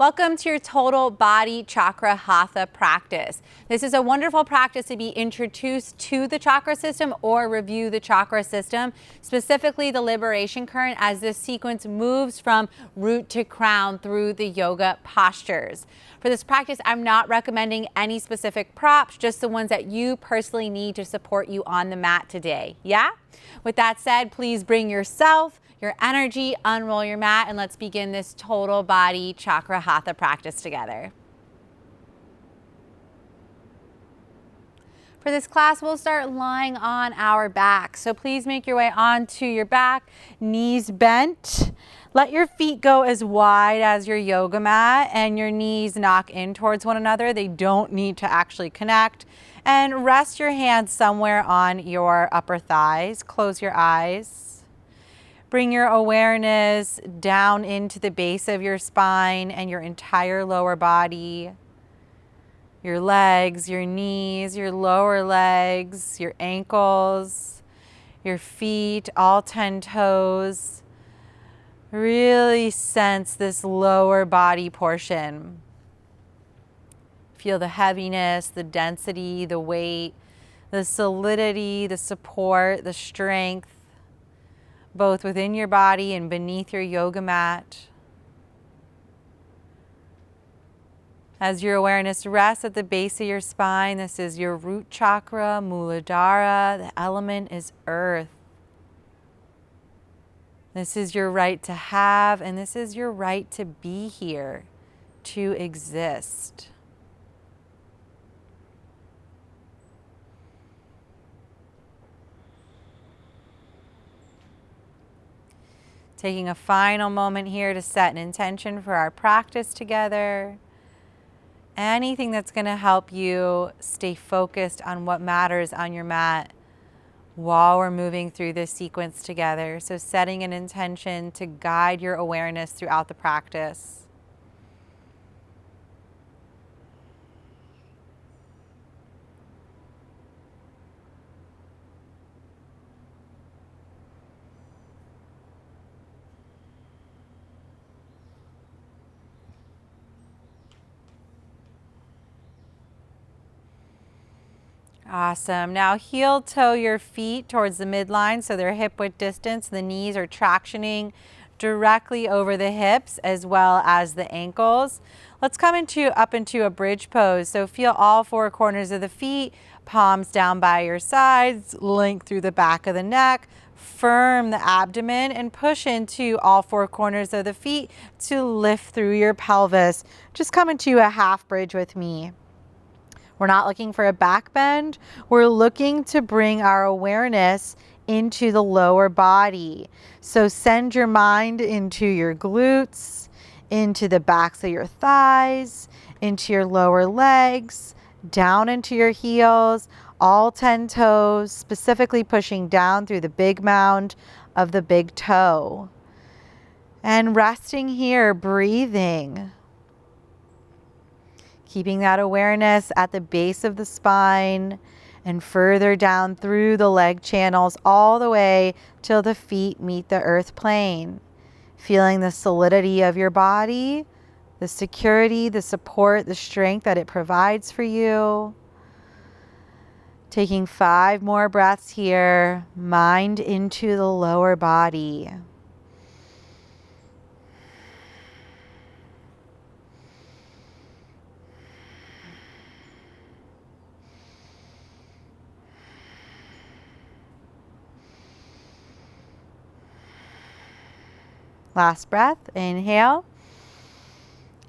Welcome to your total body chakra hatha practice. This is a wonderful practice to be introduced to the chakra system or review the chakra system, specifically the liberation current as this sequence moves from root to crown through the yoga postures. For this practice, I'm not recommending any specific props, just the ones that you personally need to support you on the mat today. Yeah? With that said, please bring yourself, your energy, unroll your mat, and let's begin this total body chakra hatha practice together. For this class, we'll start lying on our back. So please make your way onto your back, knees bent. Let your feet go as wide as your yoga mat and your knees knock in towards one another. They don't need to actually connect. And rest your hands somewhere on your upper thighs. Close your eyes. Bring your awareness down into the base of your spine and your entire lower body. Your legs, your knees, your lower legs, your ankles, your feet, all 10 toes. Really sense this lower body portion. Feel the heaviness, the density, the weight, the solidity, the support, the strength, both within your body and beneath your yoga mat. As your awareness rests at the base of your spine, this is your root chakra, Muladhara. The element is earth. This is your right to have, and this is your right to be here, to exist. Taking a final moment here to set an intention for our practice together. Anything that's going to help you stay focused on what matters on your mat while we're moving through this sequence together. So setting an intention to guide your awareness throughout the practice. Awesome. Now heel toe your feet towards the midline so they're hip width distance. The knees are tractioning directly over the hips as well as the ankles. Let's come up into a bridge pose. So feel all four corners of the feet, palms down by your sides, link through the back of the neck, firm the abdomen, and push into all four corners of the feet to lift through your pelvis. Just come into a half bridge with me. We're not looking for a back bend. We're looking to bring our awareness into the lower body. So send your mind into your glutes, into the backs of your thighs, into your lower legs, down into your heels, all 10 toes, specifically pushing down through the big mound of the big toe. And resting here, breathing. Keeping that awareness at the base of the spine and further down through the leg channels all the way till the feet meet the earth plane. Feeling the solidity of your body, the security, the support, the strength that it provides for you. Taking 5 more breaths here, mind into the lower body. Last breath, inhale,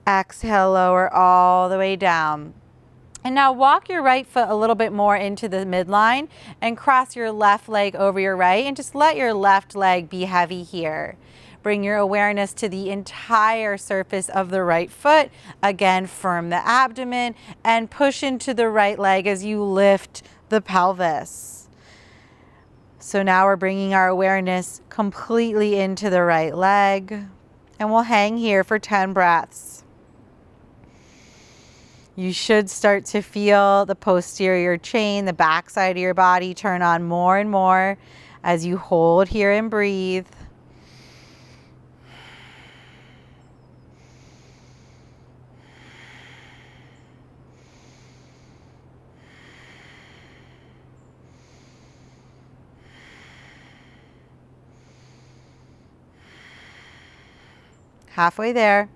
exhale, lower all the way down. And now walk your right foot a little bit more into the midline and cross your left leg over your right and just let your left leg be heavy here. Bring your awareness to the entire surface of the right foot. Again, firm the abdomen and push into the right leg as you lift the pelvis. So now we're bringing our awareness completely into the right leg, and we'll hang here for 10 breaths. You should start to feel the posterior chain, the back side of your body turn on more and more as you hold here and breathe. Halfway there.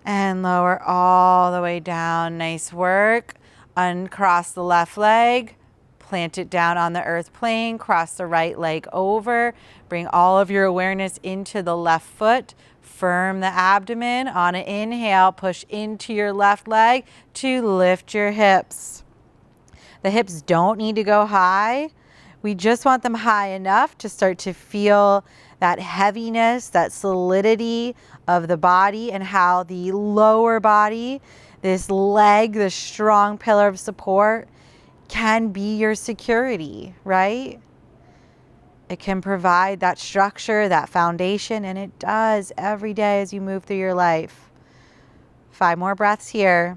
And lower all the way down. Nice work. Uncross the left leg. Plant it down on the earth plane. Cross the right leg over. Bring all of your awareness into the left foot. Firm the abdomen. On an inhale, push into your left leg to lift your hips. The hips don't need to go high. We just want them high enough to start to feel that heaviness, that solidity of the body, and how the lower body, this leg, this strong pillar of support, can be your security, right? It can provide that structure, that foundation, and it does every day as you move through your life. 5 more breaths here.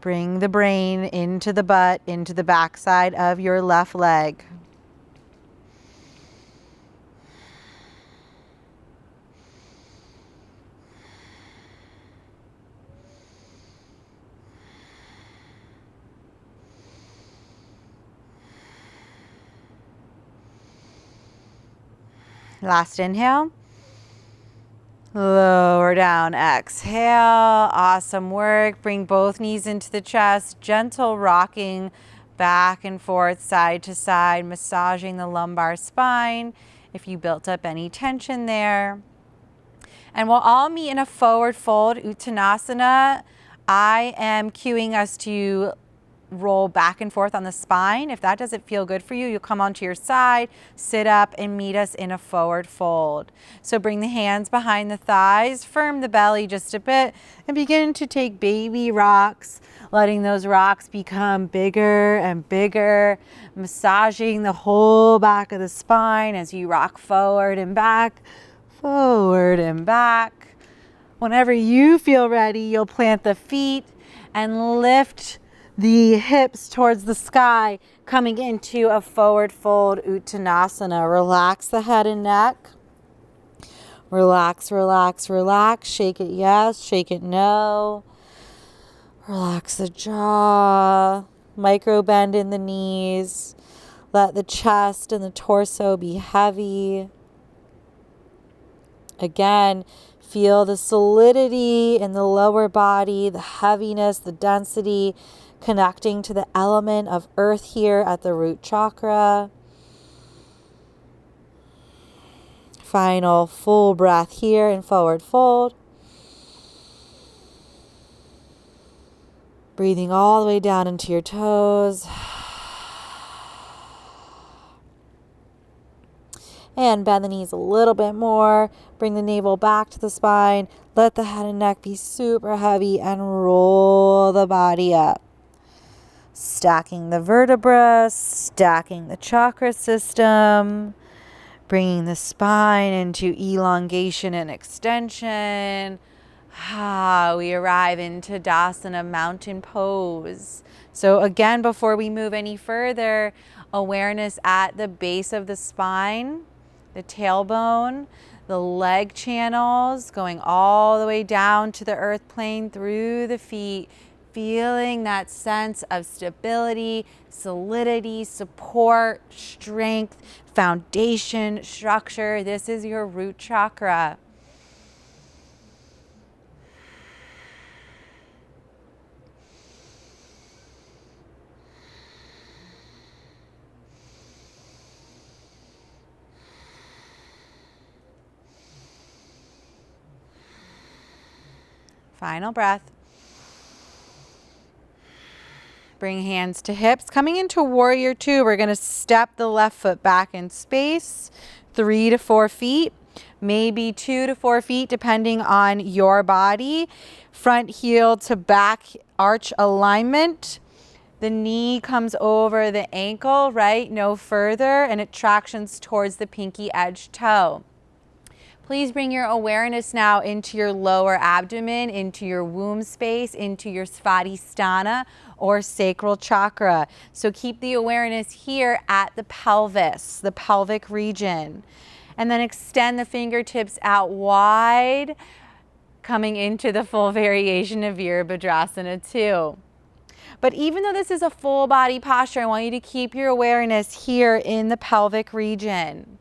Bring the brain into the butt, into the backside of your left leg. Last inhale. Lower down, exhale. Awesome work. Bring both knees into the chest. Gentle rocking back and forth, side to side, massaging the lumbar spine if you built up any tension there. And we'll all meet in a forward fold, Uttanasana. I am cueing us to roll back and forth on the spine. If that doesn't feel good for you, you'll come onto your side, sit up, and meet us in a forward fold. So bring the hands behind the thighs, firm the belly just a bit, and begin to take baby rocks, letting those rocks become bigger and bigger, massaging the whole back of the spine as you rock forward and back, forward and back. Whenever you feel ready, you'll plant the feet and lift the hips towards the sky, coming into a forward fold Uttanasana. Relax the head and neck. Relax, relax, relax. Shake it yes, shake it no. Relax the jaw. Micro bend in the knees. Let the chest and the torso be heavy. Again, feel the solidity in the lower body, the heaviness, the density, connecting to the element of earth here at the root chakra. Final full breath here in forward fold. Breathing all the way down into your toes. And bend the knees a little bit more. Bring the navel back to the spine. Let the head and neck be super heavy and roll the body up. Stacking the vertebrae, stacking the chakra system, bringing the spine into elongation and extension. We arrive into Tadasana, mountain pose. So again, before we move any further, awareness at the base of the spine, the tailbone, the leg channels, going all the way down to the earth plane through the feet. Feeling that sense of stability, solidity, support, strength, foundation, structure. This is your root chakra. Final breath. Bring hands to hips. Coming into warrior two, we're going to step the left foot back in space, 3 to 4 feet, maybe 2 to 4 feet, depending on your body. Front heel to back arch alignment. The knee comes over the ankle, right? No further, and it tractions towards the pinky edge toe. Please bring your awareness now into your lower abdomen, into your womb space, into your Svadhisthana or sacral chakra. So keep the awareness here at the pelvis, the pelvic region. And then extend the fingertips out wide. coming into the full variation of 𝗬𝗹𝗶𝗪 too. But even though this is a full body posture, I want you to keep your awareness here in the pelvic region.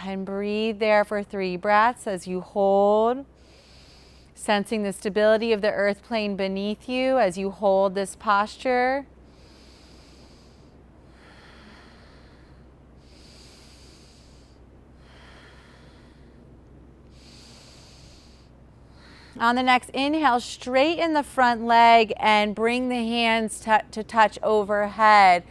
And breathe there for 3 breaths as you hold, sensing the stability of the earth plane beneath you as you hold this posture. On the next inhale, straighten the front leg and bring the hands to touch overhead.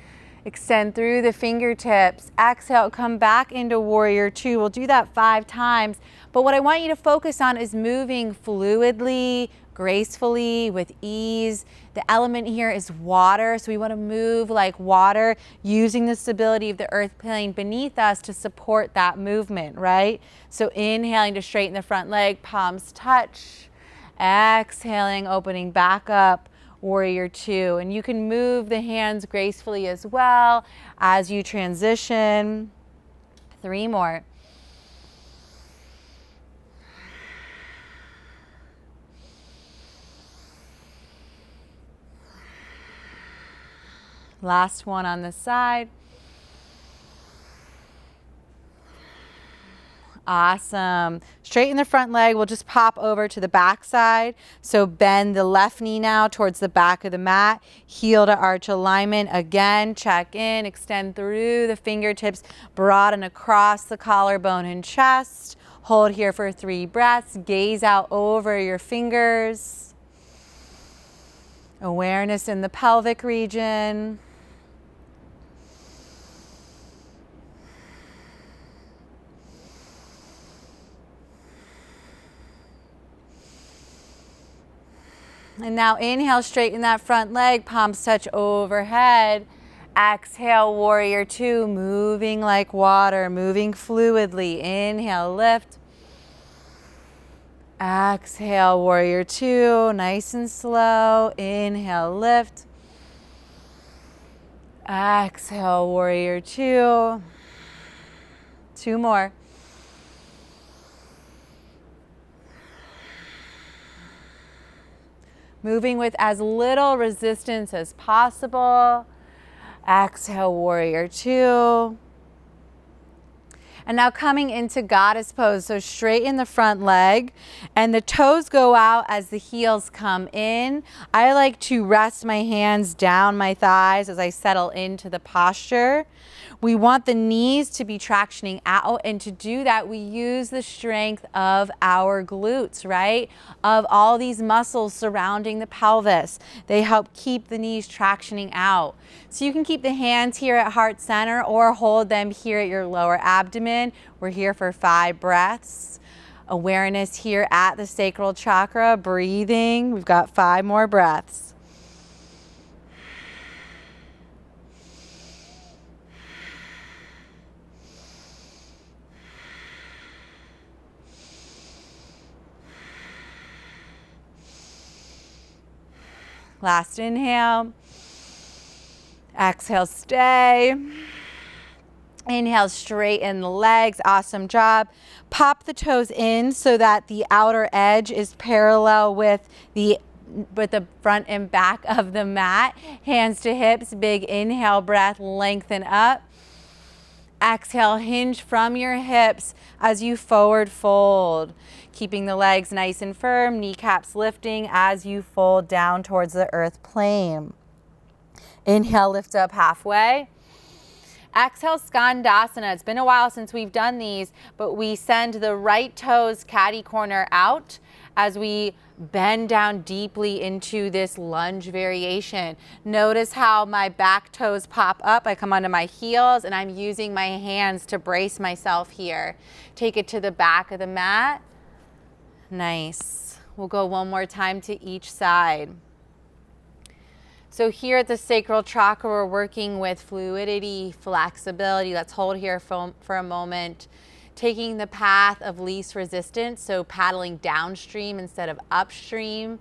Extend through the fingertips. Exhale, come back into warrior 2. We'll do that 5 times. But what I want you to focus on is moving fluidly, gracefully, with ease. The element here is water, so we want to move like water, using the stability of the earth plane beneath us to support that movement, right? So inhaling to straighten the front leg, palms touch. Exhaling, opening back up, warrior 2. And you can move the hands gracefully as well as you transition. 3 more. Last one on the side. Awesome. Straighten the front leg. We'll just pop over to the back side. So bend the left knee now towards the back of the mat. Heel to arch alignment. Again, check in. Extend through the fingertips. Broaden across the collarbone and chest. Hold here for 3 breaths. Gaze out over your fingers. Awareness in the pelvic region. And now inhale, straighten that front leg, palms touch overhead. Exhale, warrior 2, moving like water, moving fluidly. Inhale, lift. Exhale, warrior 2, nice and slow. Inhale, lift. Exhale, warrior 2. 2 more. Moving with as little resistance as possible. Exhale, warrior 2. And now coming into goddess pose. So straighten the front leg and the toes go out as the heels come in. I like to rest my hands down my thighs as I settle into the posture. We want the knees to be tractioning out, and to do that, we use the strength of our glutes, right? Of all these muscles surrounding the pelvis. They help keep the knees tractioning out. So you can keep the hands here at heart center or hold them here at your lower abdomen. We're here for 5 breaths. Awareness here at the sacral chakra, breathing. We've got 5 more breaths. Last inhale. Exhale, stay. Inhale, straighten the legs. Awesome job. Pop the toes in so that the outer edge is parallel with the front and back of the mat. Hands to hips. Big inhale, breath, lengthen up. Exhale, hinge from your hips as you forward fold. Keeping the legs nice and firm, kneecaps lifting as you fold down towards the earth plane. Inhale, lift up halfway. Exhale, Skandasana. It's been a while since we've done these, but we send the right toes catty corner out as we bend down deeply into this lunge variation. Notice how my back toes pop up. I come onto my heels and I'm using my hands to brace myself here. Take it to the back of the mat. Nice. We'll go one more time to each side. So here at the sacral chakra, we're working with fluidity, flexibility. Let's hold here for a moment. Taking the path of least resistance, so paddling downstream instead of upstream.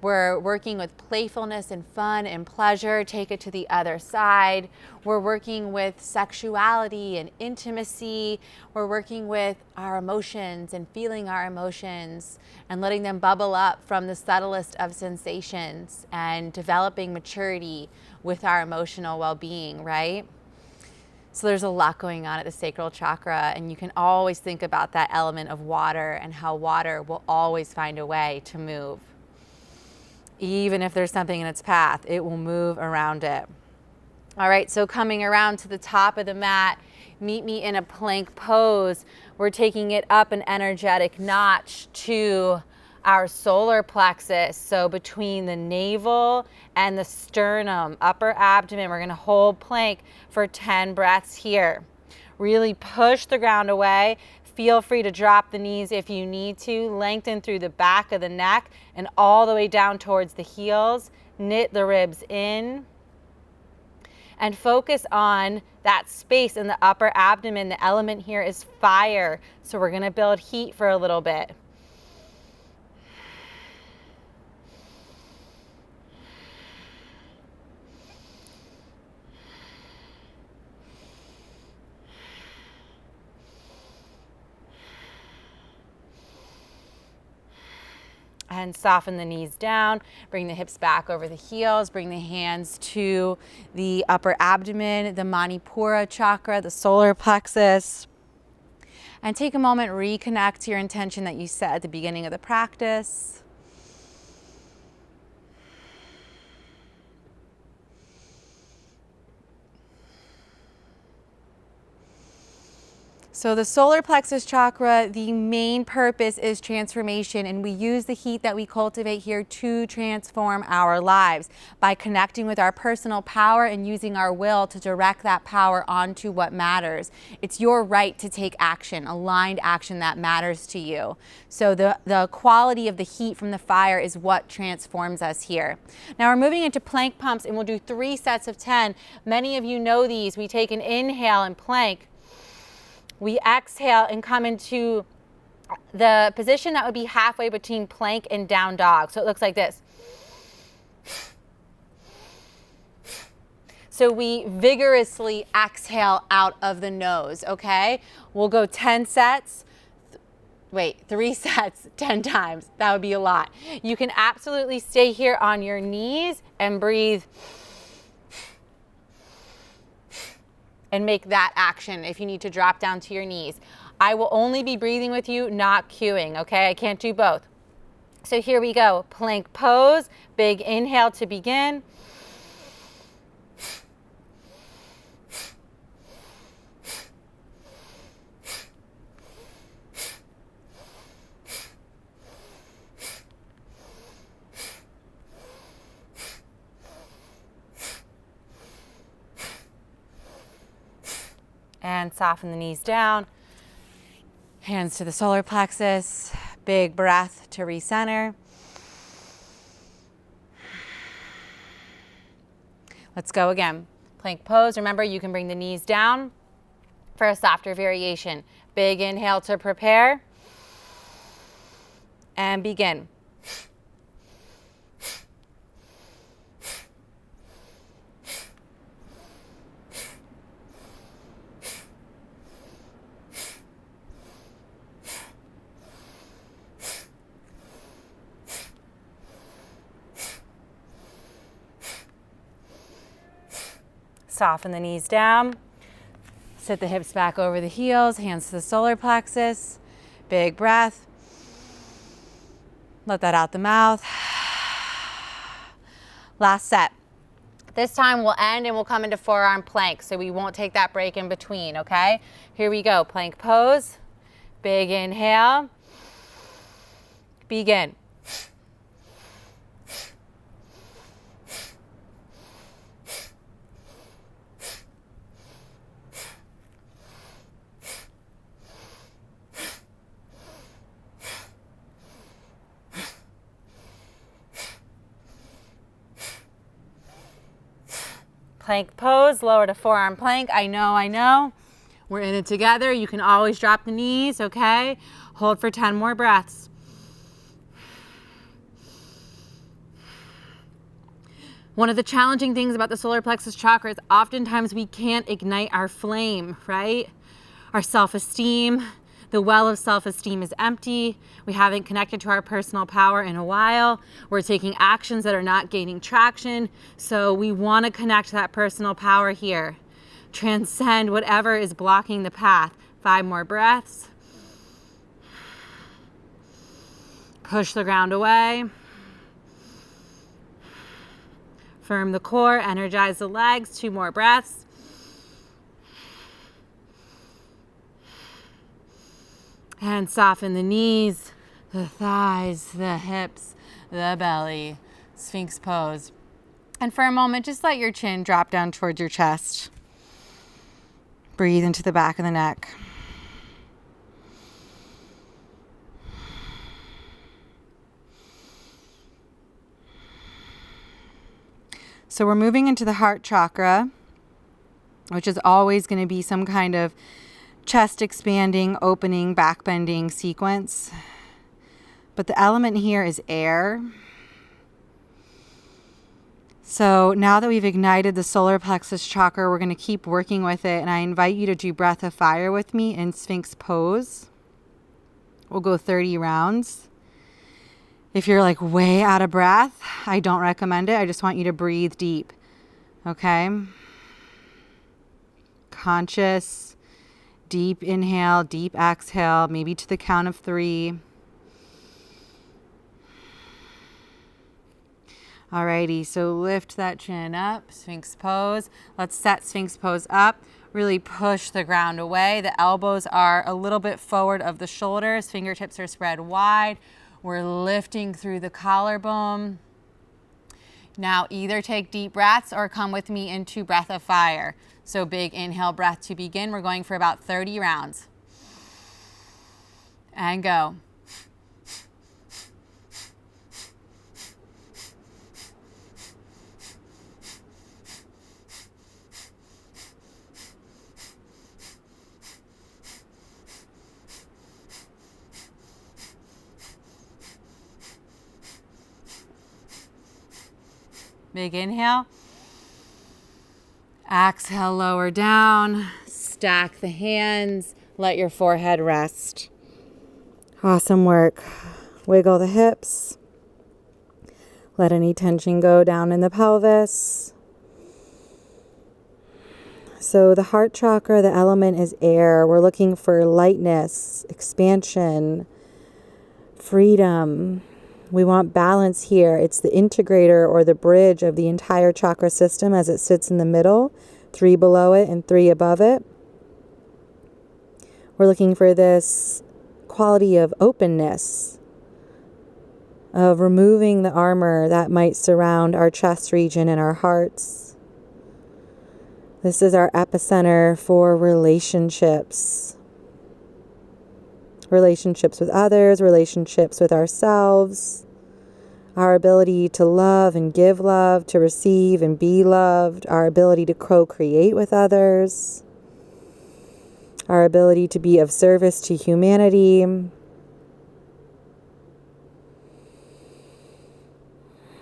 We're working with playfulness and fun and pleasure. Take it to the other side. We're working with sexuality and intimacy. We're working with our emotions and feeling our emotions and letting them bubble up from the subtlest of sensations and developing maturity with our emotional well-being, right? So there's a lot going on at the sacral chakra, and you can always think about that element of water and how water will always find a way to move. Even if there's something in its path, it will move around it. All right, so coming around to the top of the mat, meet me in a plank pose. We're taking it up an energetic notch to our solar plexus, so between the navel and the sternum, upper abdomen. We're gonna hold plank for 10 breaths here. Really push the ground away. Feel free to drop the knees if you need to. Lengthen through the back of the neck and all the way down towards the heels. Knit the ribs in. And focus on that space in the upper abdomen. The element here is fire, so we're gonna build heat for a little bit. And soften the knees down, bring the hips back over the heels, bring the hands to the upper abdomen, the 𝗪𝗲𝗃 chakra, the solar plexus. And take a moment, reconnect to your intention that you set at the beginning of the practice. So the solar plexus chakra, the main purpose is transformation, and we use the heat that we cultivate here to transform our lives by connecting with our personal power and using our will to direct that power onto what matters. It's your right to take action, aligned action that matters to you. So the quality of the heat from the fire is what transforms us here. Now we're moving into plank pumps, and we'll do 3 sets of 10. Many of you know these. We take an inhale and plank. We exhale and come into the position that would be halfway between plank and down dog. So it looks like this. So we vigorously exhale out of the nose, okay? We'll go 10 sets. Wait, 3 sets, 10 times. That would be a lot. You can absolutely stay here on your knees and breathe and make that action if you need to drop down to your knees. I will only be breathing with you, not cueing, okay? I can't do both. So here we go, plank pose, big inhale to begin. And soften the knees down. Hands to the solar plexus. Big breath to recenter. Let's go again. Plank pose. Remember, you can bring the knees down for a softer variation. Big inhale to prepare. And begin. Soften the knees down. Sit the hips back over the heels, hands to the solar plexus. Big breath. Let that out the mouth. Last set. This time we'll end and we'll come into forearm plank, so we won't take that break in between, okay? Here we go, plank pose. Big inhale. Begin. Plank pose, lower to forearm plank. I know. We're in it together. You can always drop the knees, okay? Hold for 10 more breaths. One of the challenging things about the solar plexus chakra is oftentimes we can't ignite our flame, right? Our self-esteem, the well of self-esteem is empty. We haven't connected to our personal power in a while. We're taking actions that are not gaining traction. So we want to connect to that personal power here. Transcend whatever is blocking the path. 5 more breaths. Push the ground away. Firm the core, energize the legs. 2 more breaths. And soften the knees, the thighs, the hips, the belly. Sphinx pose. And for a moment, just let your chin drop down towards your chest. Breathe into the back of the neck. So we're moving into the heart chakra, which is always going to be some kind of chest expanding, opening, back bending sequence. But the element here is air. So now that we've ignited the solar plexus chakra, we're going to keep working with it. And I invite you to do breath of fire with me in Sphinx pose. We'll go 30 rounds. If you're like way out of breath, I don't recommend it. I just want you to breathe deep. Okay? Conscious, deep inhale, deep exhale, maybe to the count of 3. Alrighty, so lift that chin up, Sphinx pose. Let's set Sphinx pose up. Really push the ground away. The elbows are a little bit forward of the shoulders. Fingertips are spread wide. We're lifting through the collarbone. Now either take deep breaths or come with me into breath of fire. So big inhale breath to begin. We're going for about 30 rounds. And go. Big inhale. Exhale, lower down. Stack the hands. Let your forehead rest. Awesome work. Wiggle the hips. Let any tension go down in the pelvis. So the heart chakra, the element is air. We're looking for lightness, expansion, freedom. We want balance here. It's the integrator or the bridge of the entire chakra system as it sits in the middle, 3 below it and 3 above it. We're looking for this quality of openness, of removing the armor that might surround our chest region and our hearts. This is our epicenter for relationships. Relationships with others, relationships with ourselves, our ability to love and give love, to receive and be loved, our ability to co-create with others, our ability to be of service to humanity. And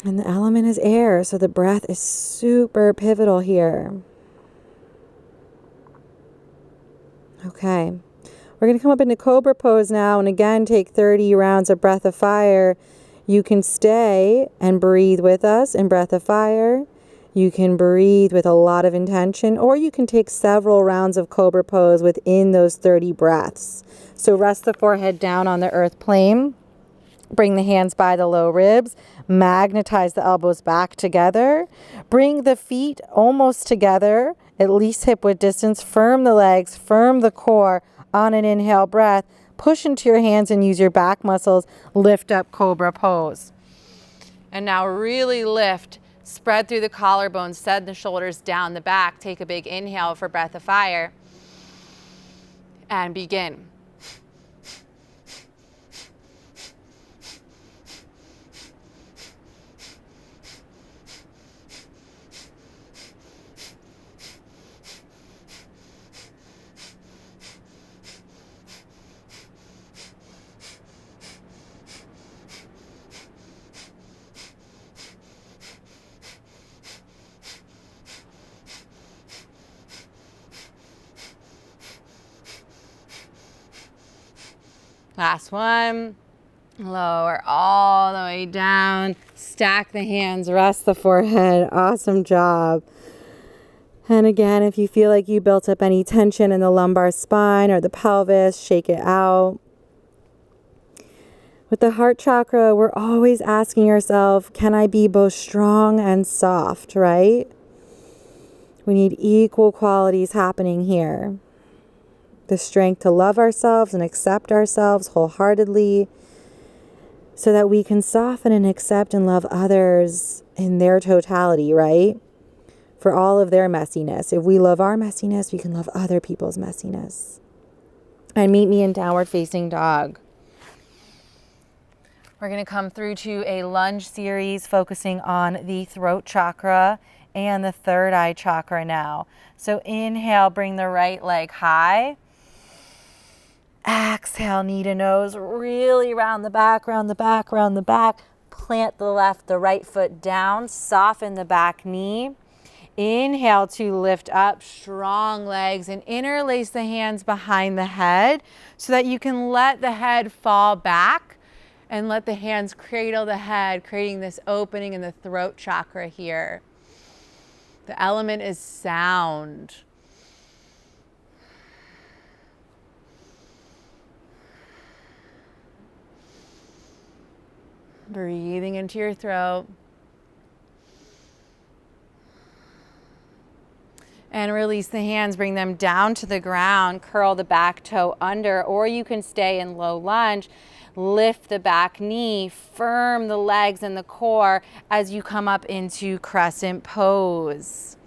the element is air, so the breath is super pivotal here. Okay. We're going to come up into Cobra pose now, and again, take 30 rounds of breath of fire. You can stay and breathe with us in breath of fire. You can breathe with a lot of intention, or you can take several rounds of Cobra pose within those 30 breaths. So rest the forehead down on the earth plane. Bring the hands by the low ribs. Magnetize the elbows back together. Bring the feet almost together, at least hip width distance. Firm the legs, firm the core. On an inhale breath, push into your hands and use your back muscles. Lift up Cobra pose. And now really lift. Spread through the collarbones, send the shoulders down the back. Take a big inhale for breath of fire. And begin. Last one. Lower all the way down. Stack the hands, rest the forehead. Awesome job. And again, if you feel like you built up any tension in the lumbar spine or the pelvis, shake it out. With the heart chakra, we're always asking ourselves, can I be both strong and soft, right? We need equal qualities happening here. The strength to love ourselves and accept ourselves wholeheartedly so that we can soften and accept and love others in their totality, right? For all of their messiness. If we love our messiness, we can love other people's messiness. And meet me in downward facing dog. We're going to come through to a lunge series focusing on the throat chakra and the third eye chakra now. So inhale, bring the right leg high. Exhale, knee to nose, really round the back, round the back, round the back. Plant the right foot down, soften the back knee. Inhale to lift up, strong legs, and interlace the hands behind the head so that you can let the head fall back and let the hands cradle the head, creating this opening in the throat chakra here. The element is sound. Breathing into your throat. And release the hands, bring them down to the ground, curl the back toe under, or you can stay in low lunge. Lift the back knee, firm the legs and the core as you come up into crescent pose.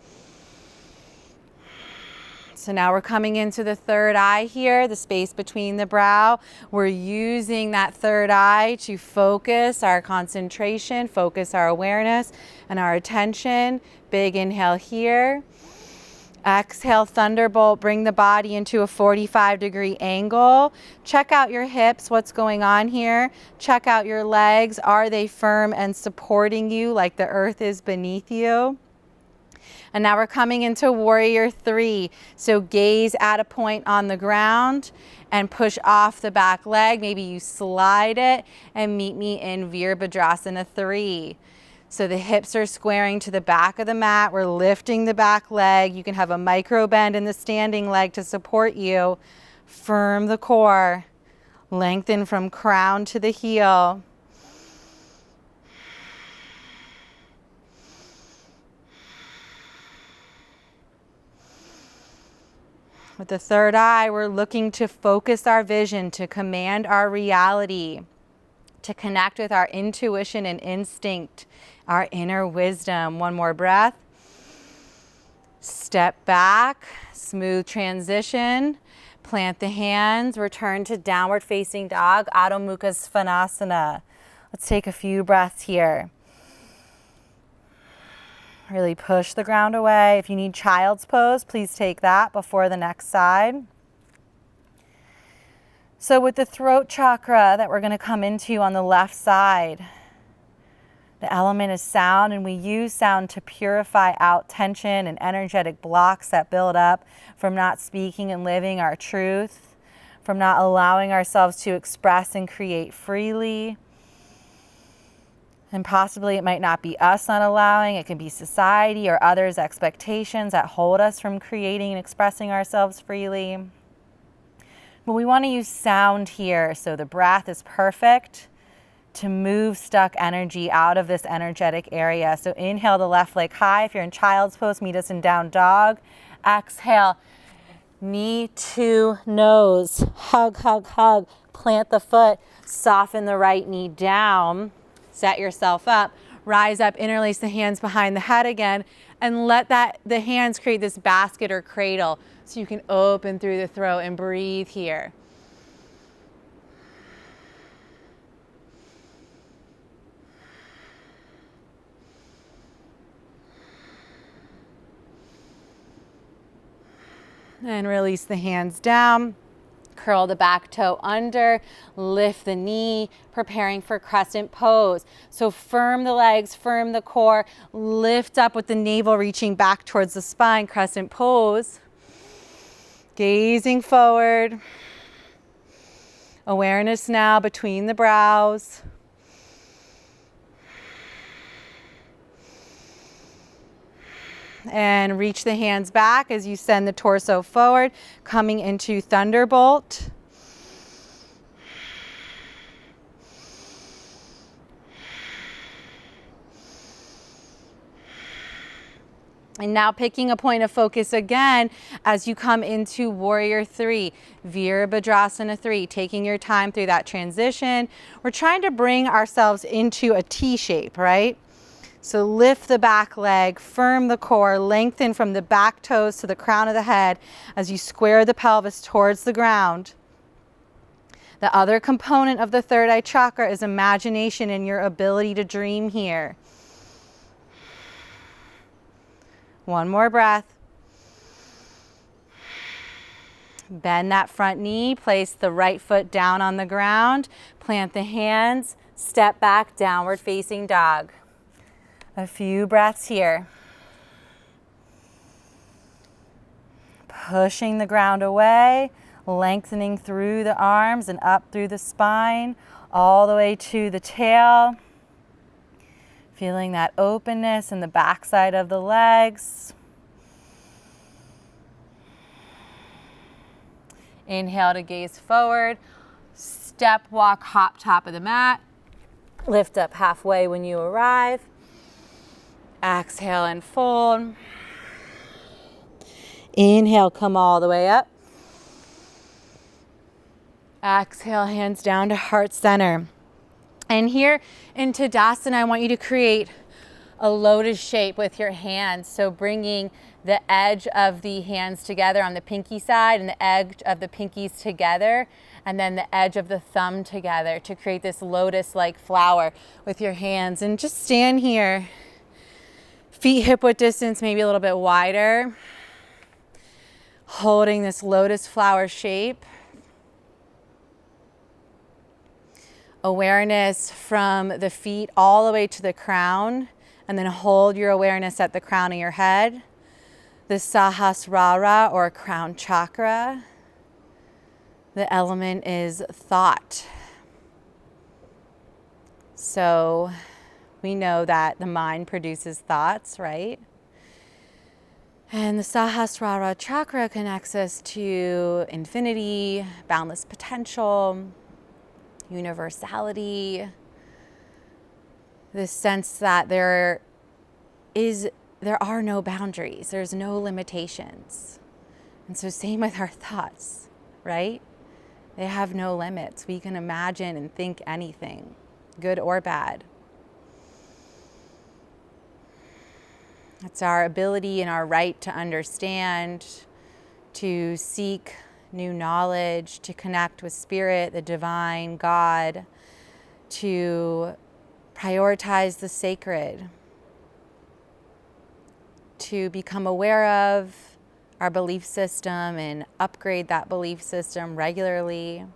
So now we're coming into the third eye here, the space between the brow. We're using that third eye to focus our concentration, focus our awareness and our attention. Big inhale here. Exhale, thunderbolt, bring the body into a 45-degree angle. Check out your hips, what's going on here. Check out your legs. Are they firm and supporting you like the earth is beneath you? And now we're coming into warrior three. So gaze at a point on the ground and push off the back leg. Maybe you slide it and meet me in Virabhadrasana 3. So the hips are squaring to the back of the mat. We're lifting the back leg. You can have a micro bend in the standing leg to support you. Firm the core. Lengthen from crown to the heel. With the third eye, we're looking to focus our vision, to command our reality, to connect with our intuition and instinct, our inner wisdom. One more breath. Step back, smooth transition. Plant the hands, return to downward facing dog, Adho Mukha Svanasana. Let's take a few breaths here. Really push the ground away. If you need child's pose, please take that before the next side. So with the throat chakra that we're going to come into on the left side, the element is sound, and we use sound to purify out tension and energetic blocks that build up from not speaking and living our truth, from not allowing ourselves to express and create freely. And possibly it might not be us not allowing, it can be society or others' expectations that hold us from creating and expressing ourselves freely. But we want to use sound here so the breath is perfect to move stuck energy out of this energetic area. So inhale the left leg high. If you're in child's pose, meet us in down dog. Exhale, knee to nose. Hug, hug, hug. Plant the foot. Soften the right knee down. Set yourself up. Rise up, interlace the hands behind the head again, and let the hands create this basket or cradle so you can open through the throat and breathe here. And release the hands down. Curl the back toe under, lift the knee, preparing for crescent pose. So firm the legs, firm the core, lift up with the navel reaching back towards the spine, crescent pose. Gazing forward. Awareness now between the brows. And reach the hands back as you send the torso forward, coming into thunderbolt. And now picking a point of focus again as you come into warrior three, 𝗪𝗹𝗶𝗪 𝗃, taking your time through that transition. We're trying to bring ourselves into a T shape, right? So lift the back leg, firm the core, lengthen from the back toes to the crown of the head as you square the pelvis towards the ground. The other component of the third eye chakra is imagination and your ability to dream here. One more breath. Bend that front knee, place the right foot down on the ground, plant the hands, step back, downward facing dog. A few breaths here. Pushing the ground away, lengthening through the arms and up through the spine, all the way to the tail. Feeling that openness in the backside of the legs. Inhale to gaze forward. Step, walk, hop, top of the mat. Lift up halfway when you arrive. Exhale and fold. Inhale, come all the way up. Exhale, hands down to heart center. And here in Tadasana, I want you to create a lotus shape with your hands. So bringing the edge of the hands together on the pinky side and the edge of the pinkies together, and then the edge of the thumb together to create this lotus-like flower with your hands. And just stand here. Feet hip width distance, maybe a little bit wider. Holding this lotus flower shape. Awareness from the feet all the way to the crown, and then hold your awareness at the crown of your head. The Sahasrara or crown chakra. The element is thought. So we know that the mind produces thoughts, right? And the Sahasrara chakra connects us to infinity, boundless potential, universality, this sense that there are no boundaries, there's no limitations. And so same with our thoughts, right? They have no limits. We can imagine and think anything, good or bad. It's our ability and our right to understand, to seek new knowledge, to connect with spirit, the divine, God, to prioritize the sacred, to become aware of our belief system and upgrade that belief system regularly,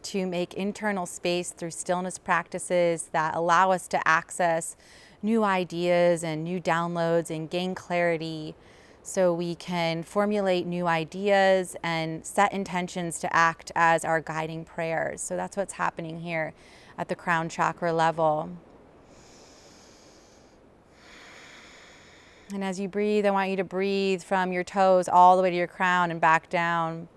to make internal space through stillness practices that allow us to access new ideas and new downloads and gain clarity so we can formulate new ideas and set intentions to act as our guiding prayers. So that's what's happening here at the crown chakra level. And as you breathe, I want you to breathe from your toes all the way to your crown and back down.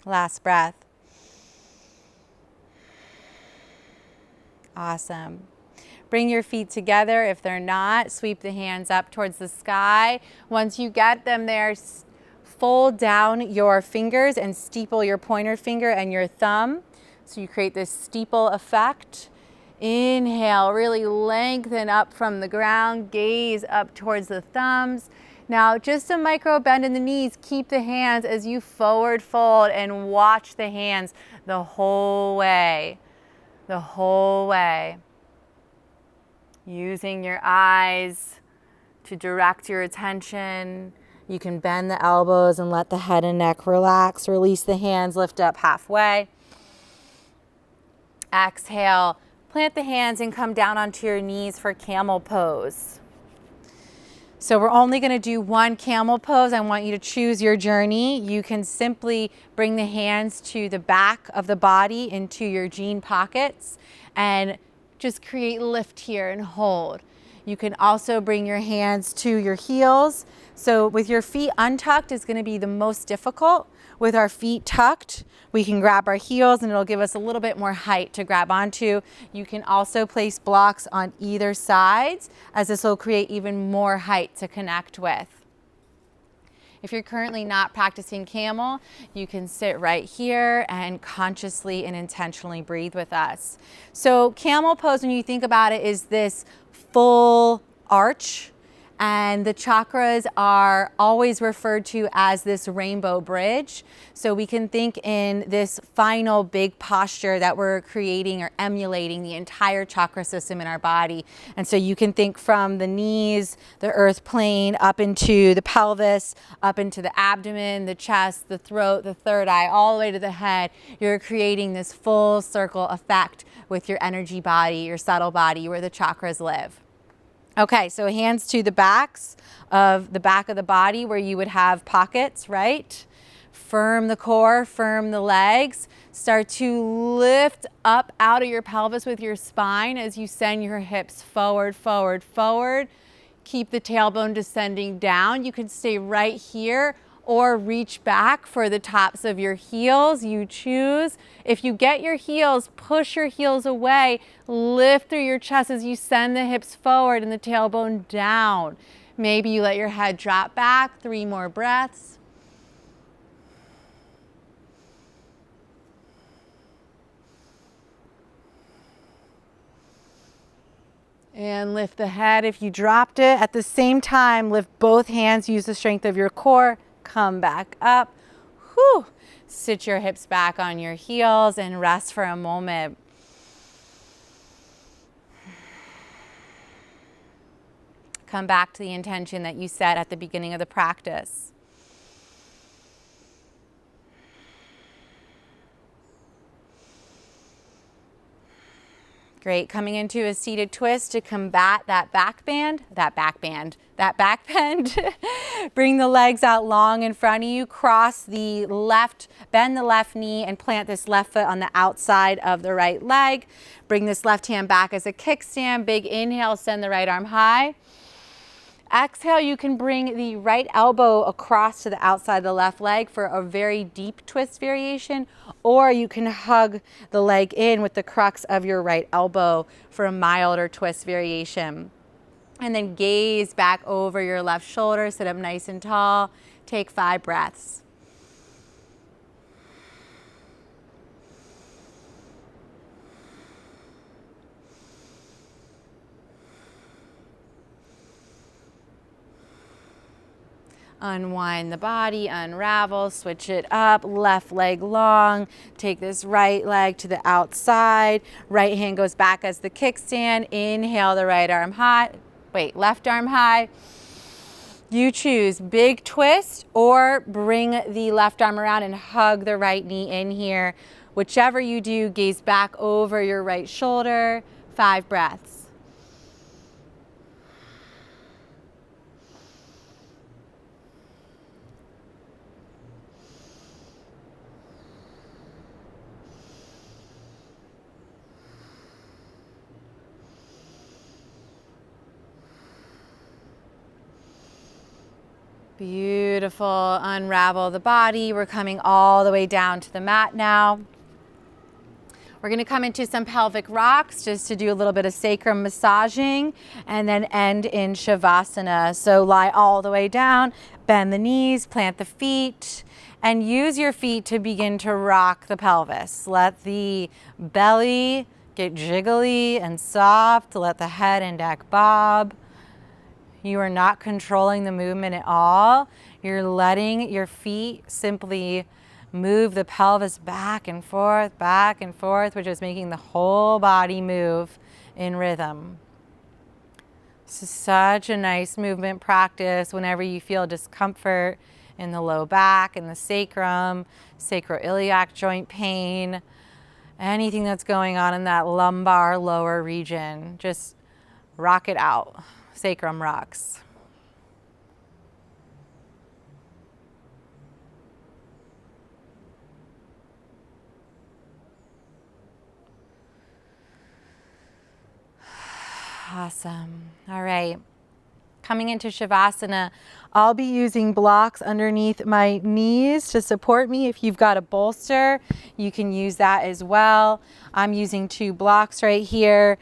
Last breath. Awesome. Bring your feet together. If they're not, sweep the hands up towards the sky. Once you get them there, fold down your fingers and steeple your pointer finger and your thumb. So you create this steeple effect. Inhale, really lengthen up from the ground, gaze up towards the thumbs. Now, just a micro bend in the knees. Keep the hands as you forward fold and watch the hands the whole way. The whole way. Using your eyes to direct your attention. You can bend the elbows and let the head and neck relax. Release the hands, lift up halfway. Exhale, Plant the hands and come down onto your knees for camel pose. So we're only going to do one camel pose. I want you to choose your journey. You can simply bring the hands to the back of the body into your jean pockets and just create lift here and hold. You can also bring your hands to your heels. So with your feet untucked is going to be the most difficult. With our feet tucked, we can grab our heels and it'll give us a little bit more height to grab onto. You can also place blocks on either sides, as this will create even more height to connect with. If you're currently not practicing camel, you can sit right here and consciously and intentionally breathe with us. So camel pose, when you think about it, is this full arch. And the chakras are always referred to as this rainbow bridge. So we can think in this final big posture that we're creating or emulating the entire chakra system in our body. And so you can think from the knees, the earth plane, up into the pelvis, up into the abdomen, the chest, the throat, the third eye, all the way to the head. You're creating this full circle effect with your energy body, your subtle body, where the chakras live. Okay, so hands to the backs of the back of the body where you would have pockets, right? Firm the core, firm the legs. Start to lift up out of your pelvis with your spine as you send your hips forward, forward, forward. Keep the tailbone descending down. You can stay right here or reach back for the tops of your heels. You choose. If you get your heels, push your heels away, lift through your chest as you send the hips forward and the tailbone down. Maybe you let your head drop back. 3 more breaths. And lift the head if you dropped it. At the same time, lift both hands, use the strength of your core. Come back up. Whew. Sit your hips back on your heels and rest for a moment. Come back to the intention that you set at the beginning of the practice. Great. Coming into a seated twist to combat that backbend. Bring the legs out long in front of you. Cross the left, bend the left knee and plant this left foot on the outside of the right leg. Bring this left hand back as a kickstand. Big inhale, send the right arm high. Exhale, you can bring the right elbow across to the outside of the left leg for a very deep twist variation, or you can hug the leg in with the crux of your right elbow for a milder twist variation. And then gaze back over your left shoulder, sit up nice and tall. Take 5 breaths. Unwind the body, unravel, switch it up, left leg long. Take this right leg to the outside. Right hand goes back as the kickstand. Inhale the right arm high. Left arm high. You choose big twist or bring the left arm around and hug the right knee in here. Whichever you do, gaze back over your right shoulder. 5 breaths. Beautiful. Unravel the body. We're coming all the way down to the mat now. We're going to come into some pelvic rocks just to do a little bit of sacrum massaging and then end in Shavasana. So lie all the way down, bend the knees, plant the feet, and use your feet to begin to rock the pelvis. Let the belly get jiggly and soft. Let the head and neck bob. You are not controlling the movement at all. You're letting your feet simply move the pelvis back and forth, which is making the whole body move in rhythm. This is such a nice movement practice whenever you feel discomfort in the low back, in the sacrum, sacroiliac joint pain. Anything that's going on in that lumbar lower region, just rock it out. Sacrum rocks. Awesome. All right. Coming into Shavasana, I'll be using blocks underneath my knees to support me. If you've got a bolster, you can use that as well. I'm using 2 blocks right here.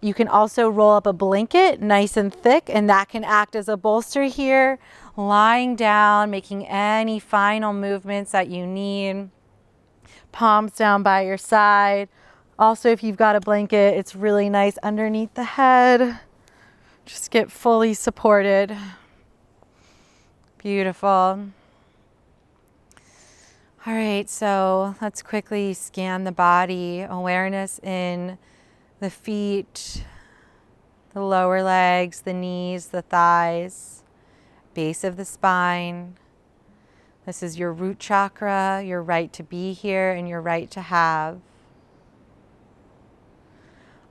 You can also roll up a blanket nice and thick, and that can act as a bolster here. Lying down, making any final movements that you need. Palms down by your side. Also, if you've got a blanket, it's really nice underneath the head. Just get fully supported. Beautiful. All right, so let's quickly scan the body. Awareness in the feet, the lower legs, the knees, the thighs, base of the spine. This is your root chakra, your right to be here and your right to have.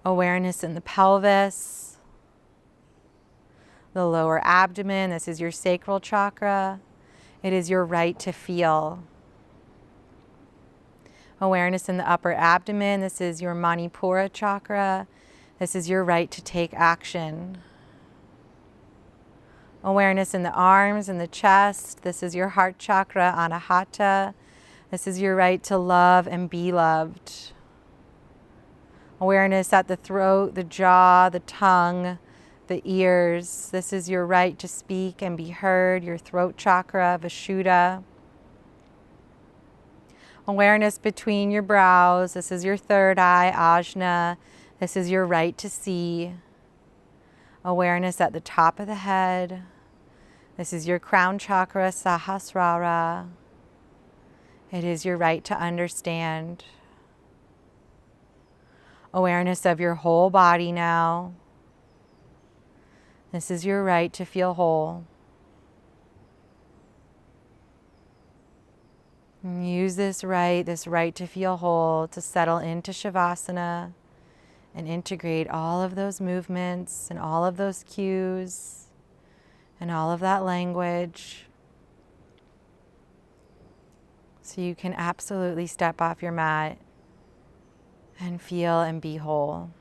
Awareness in the pelvis, the lower abdomen. This is your sacral chakra. It is your right to feel. Awareness in the upper abdomen. This is your Manipura chakra. This is your right to take action. Awareness in the arms and the chest. This is your heart chakra, Anahata. This is your right to love and be loved. Awareness at the throat, the jaw, the tongue, the ears. This is your right to speak and be heard, your throat chakra, Vishuddha. Awareness between your brows. This is your third eye, Ajna. This is your right to see. Awareness at the top of the head. This is your crown chakra, Sahasrara. It is your right to understand. Awareness of your whole body now. This is your right to feel whole. And use this right to feel whole, to settle into Shavasana and integrate all of those movements and all of those cues and all of that language, so you can absolutely step off your mat and feel and be whole.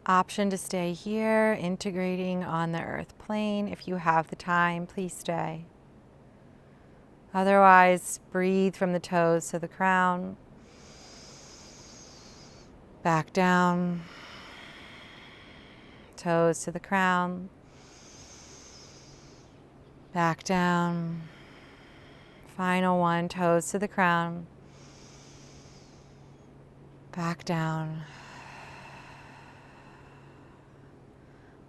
Option to stay here, integrating on the earth plane. If you have the time, please stay. Otherwise, breathe from the toes to the crown. Back down. Toes to the crown. Back down. Final one, toes to the crown. Back down.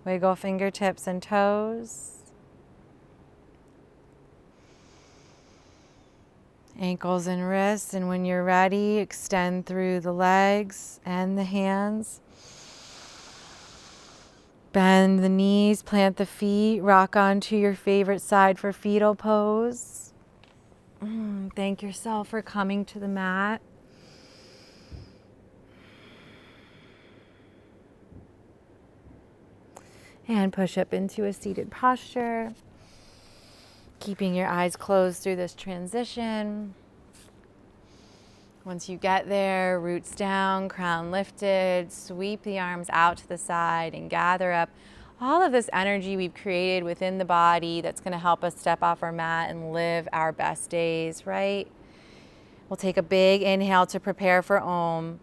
Wiggle fingertips and toes. Ankles and wrists, and when you're ready, extend through the legs and the hands. Bend the knees, plant the feet, rock onto your favorite side for fetal pose. Thank yourself for coming to the mat. And push up into a seated posture. Keeping your eyes closed through this transition. Once you get there, roots down, crown lifted, sweep the arms out to the side and gather up all of this energy we've created within the body that's going to help us step off our mat and live our best days, right? We'll take a big inhale to prepare for Om.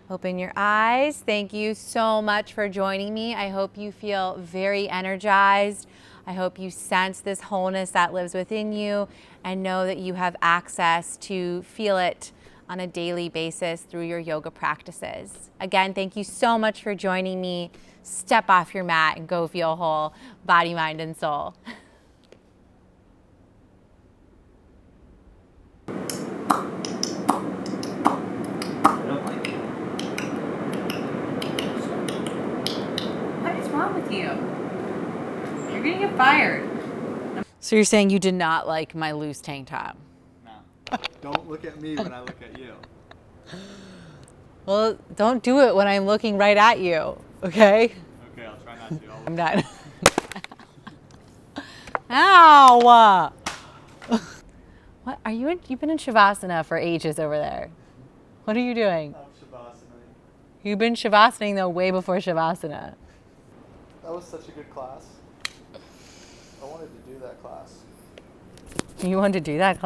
Open your eyes. Thank you so much for joining me. I hope you feel very energized. I hope you sense this wholeness that lives within you and know that you have access to feel it on a daily basis through your yoga practices. Again, thank you so much for joining me. Step off your mat and go feel whole, body, mind, and soul. You. You're gonna get fired. So you're saying you did not like my loose tank top? No. Don't look at me when I look at you. Well, don't do it when I'm looking right at you, okay? Okay, I'll try not to. I'm done. Ow! What are you in? You've been in Shavasana for ages over there. What are you doing? I'm Shavasana. You've been Shavasanaing though way before Shavasana. That was such a good class. I wanted to do that class. You wanted to do that class?